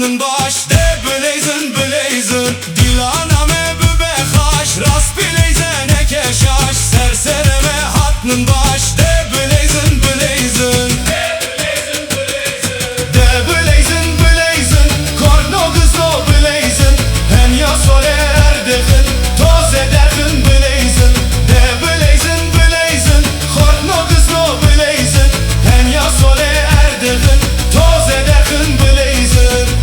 hatnın baş de blazin blazin Dilaname bübekaş rast blazin ekeşaş Sersereme hatnın baş de blazin blazin De blazin blazin Korno kızno blazin Hen ya sole erdekhin Toz ederkin blazin De blazin blazin Korno kızno blazin Hen ya sole erdekhin Toz ederkin blazin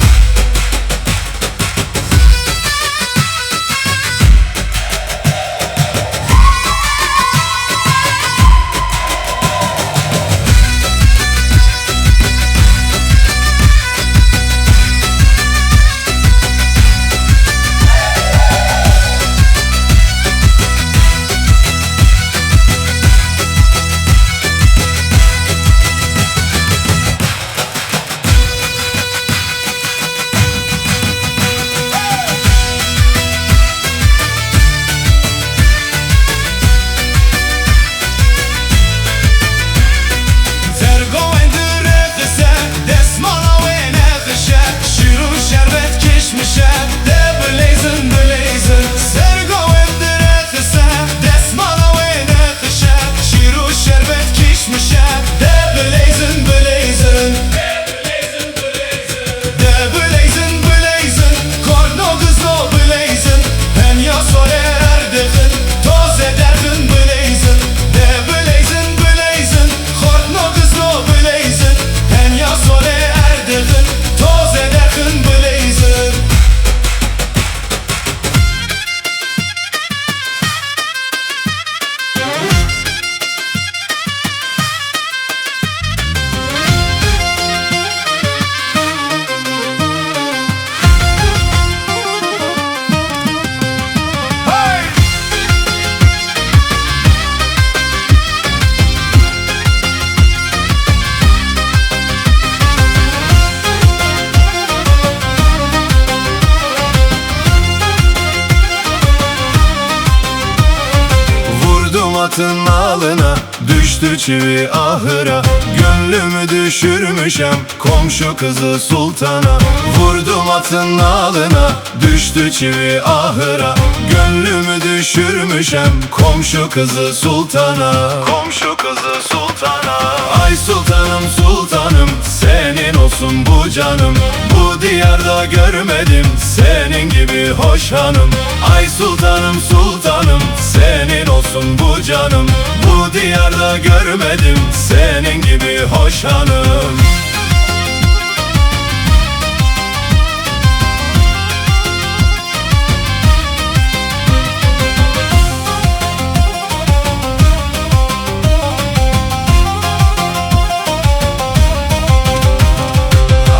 Atın alına düştü çivi ahıra Gönlümü düşürmüşem komşu kızı sultana Vurdum atın alına düştü çivi ahıra Gönlümü düşürmüşem komşu kızı sultana Komşu kızı sultana Ay sultanım sultanım senin olsun bu canım Bu diyarda görmedim senin gibi hoş hanım Ay sultanım sultanım senin olsun bu canım Bu diyarda görmedim senin gibi hoş hanım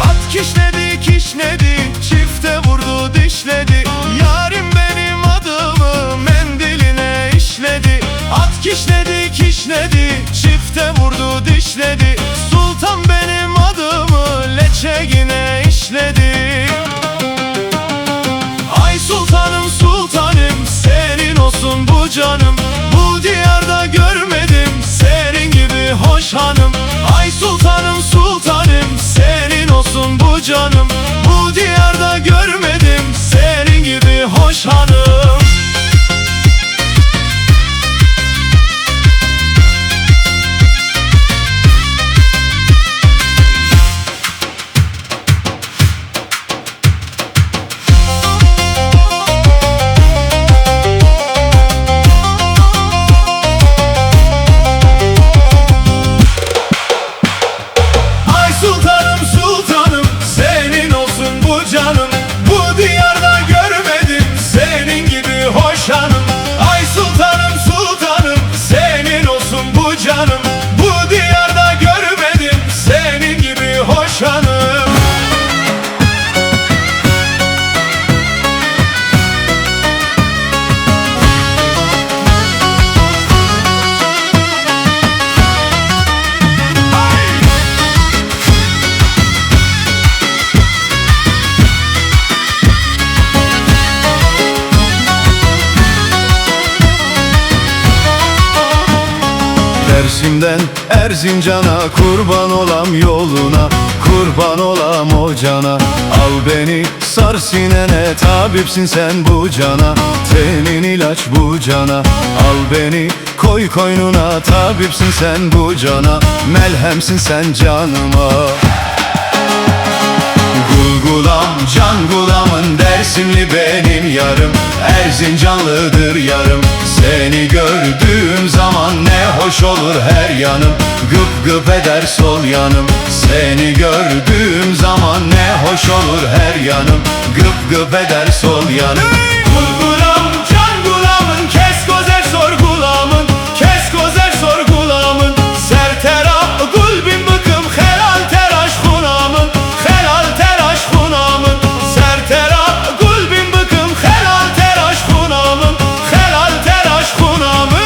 At kişnedi kişnedi çifte vurdu dişledi Yarim benim adımı mendiline işledi At kişnedi kişnedi çifte vurdu dişledi Sultan benim adımı leçegine işledi Ay sultanım sultanım senin olsun bu canım Bu diyarda görmedim senin gibi hoş hanım Ay sultanım sultanım senin olsun bu canım Bu diyarda görmedim senin gibi hoş hanım Dersimden Erzincan'a kurban olam yoluna kurban olam o cana. Al beni sar sinene, tabipsin sen bu cana. Tenin ilaç bu cana. Al beni koy koynuna, tabipsin sen bu cana. Melhemsin sen canıma. Gulgulam can gulamın, Dersimli benim yarım. Erzincanlıdır yarım. Seni gördüğüm zaman ne hoş olur her yanım. Gıp gıp eder sol yanım. Seni gördüğüm zaman ne hoş olur her yanım. Gıp gıp eder sol yanım. Gulgulam can gulamın, kes gozer sor gulamın. Kes gozer sor gulamın. Sertera gulbin bıkım, helal teraş hunamın. Helal teraş hunamın. Sertera gulbin bıkım, helal teraş hunamın. Helal teraş hunamın.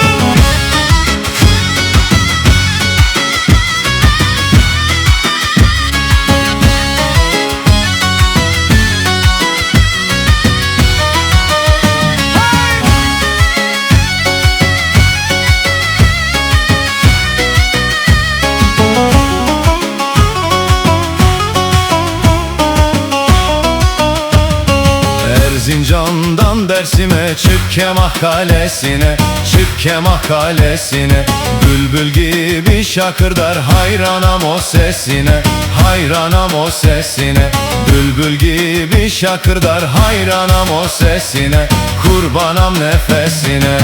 Erzincan'dan Dersim'e, çık Kemah Kalesi'ne. Çık Kemah Kalesi'ne. Bülbül gibi şakırdar, hayranam o sesine. Hayranam o sesine. Bülbül gibi şakırdar, hayranam o sesine. Kurbanam nefesine.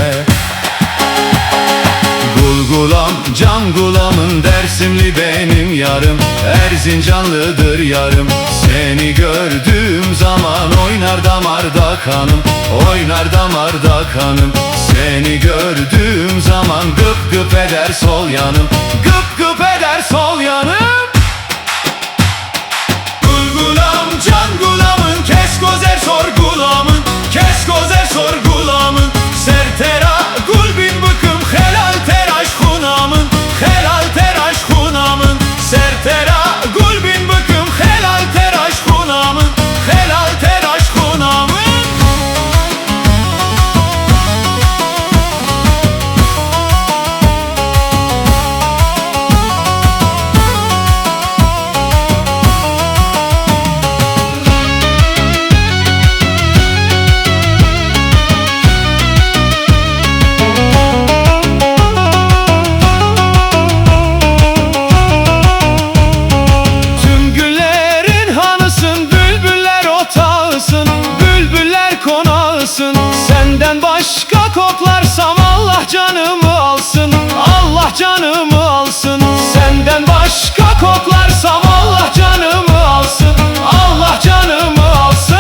Gulgulam can gulamın, Dersimli benim yarım. Erzincanlıdır yarım. Seni gördüğüm zaman oynar damarda kanım. Oynar damarda kanım. Seni gördüğüm zaman gıp gıp eder sol yanım. Gıp gıp eder sol yanım. Gulgulam can gulamın, kes gozer sor gulamın. Kes gozer sor gulamın. Sertera gulbin bıkım, helal teraş hunamın. Helal teraş hunamın. Sertera gulbin bıkım, helal teraş hunamın. Helal teraş hunamın. Tüm güllerin hanısın, bülbüller otağısın. Bülbüller konağısın. Senden başka koklarsam Allah canımı alsın. Allah canımı alsın. Senden başka koklarsam Allah canımı alsın. Allah canımı alsın.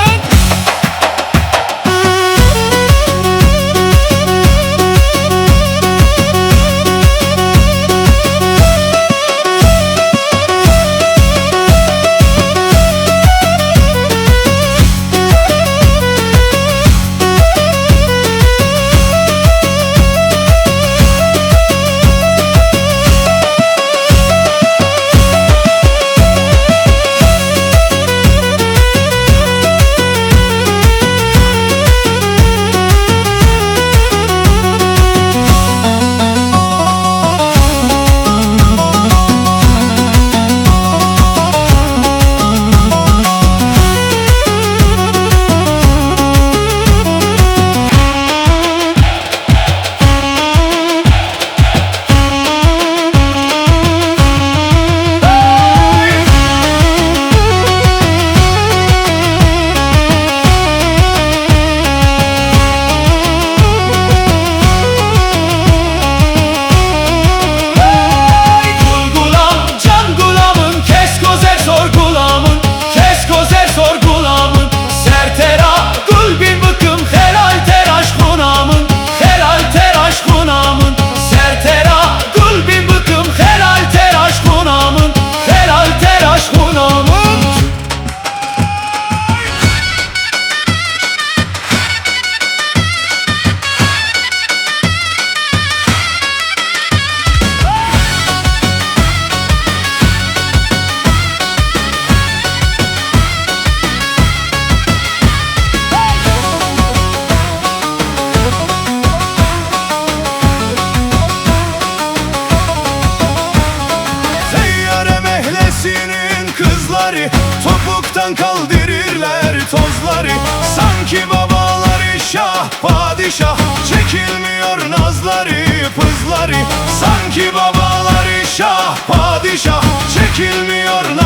nazları pızları, sanki babaları şah padişah, çekilmiyor